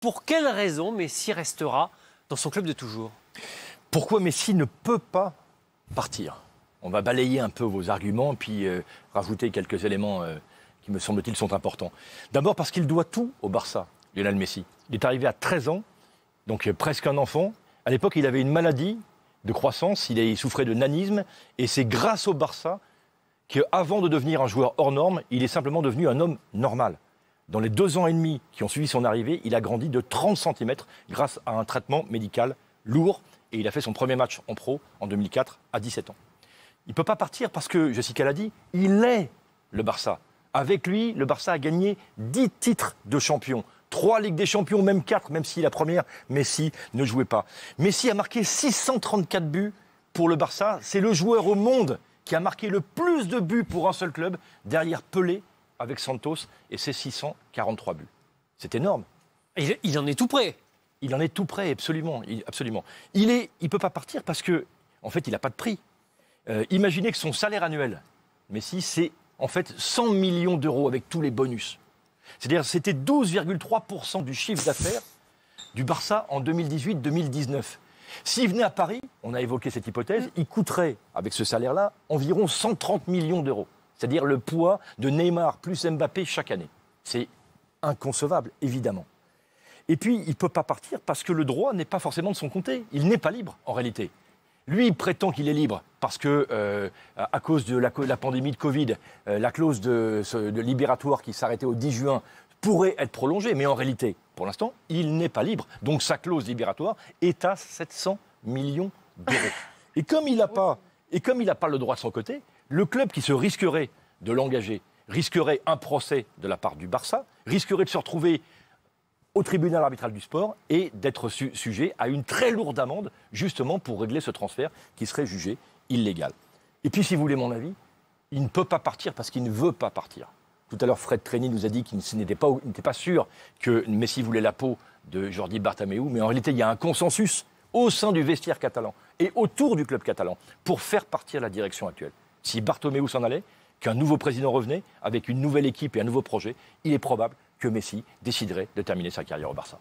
Pour quelle raison Messi restera dans son club de toujours? Pourquoi Messi ne peut pas partir? On va balayer un peu vos arguments, puis rajouter quelques éléments qui, me semble-t-il, sont importants. D'abord parce qu'il doit tout au Barça, Lionel Messi. Il est arrivé à 13 ans, donc presque un enfant. À l'époque, il avait une maladie de croissance, il souffrait de nanisme, et c'est grâce au Barça qu'avant de devenir un joueur hors norme, il est simplement devenu un homme normal. Dans les 2 ans et demi qui ont suivi son arrivée, il a grandi de 30 cm grâce à un traitement médical lourd, et il a fait son premier match en pro en 2004 à 17 ans. Il ne peut pas partir parce que, Jessica l'a dit, il est le Barça. Avec lui, le Barça a gagné 10 titres de champion. 3 Ligues des Champions, même 4, même si la première, Messi ne jouait pas. Messi a marqué 634 buts pour le Barça. C'est le joueur au monde qui a marqué le plus de buts pour un seul club, derrière Pelé avec Santos et ses 643 buts. C'est énorme. Il en est tout près. Il en est tout près, absolument. Absolument. Il ne peut pas partir parce que, en fait, il n'a pas de prix. Imaginez que son salaire annuel, Messi, c'est en fait 100 millions d'euros avec tous les bonus. C'est-à-dire c'était 12,3% du chiffre d'affaires du Barça en 2018-2019. S'il venait à Paris, on a évoqué cette hypothèse, il coûterait, avec ce salaire-là, environ 130 millions d'euros. C'est-à-dire le poids de Neymar plus Mbappé chaque année. C'est inconcevable, évidemment. Et puis, il ne peut pas partir parce que le droit n'est pas forcément de son côté. Il n'est pas libre, en réalité. Lui, il prétend qu'il est libre parce que, à cause de la pandémie de Covid, la clause de libératoire qui s'arrêtait au 10 juin pourrait être prolongée. Mais en réalité, pour l'instant, il n'est pas libre. Donc sa clause libératoire est à 700 millions d'euros. Et comme il n'a pas le droit de son côté, le club qui se risquerait de l'engager risquerait un procès de la part du Barça, risquerait de se retrouver au tribunal arbitral du sport et d'être sujet à une très lourde amende, justement pour régler ce transfert qui serait jugé illégal. Et puis, si vous voulez mon avis, il ne peut pas partir parce qu'il ne veut pas partir. Tout à l'heure, Fred Treni nous a dit qu'il n'était pas sûr que Messi voulait la peau de Jordi Bartomeu, mais en réalité, il y a un consensus au sein du vestiaire catalan et autour du club catalan pour faire partir la direction actuelle. Si Bartomeu s'en allait, qu'un nouveau président revenait, avec une nouvelle équipe et un nouveau projet, il est probable que Messi déciderait de terminer sa carrière au Barça.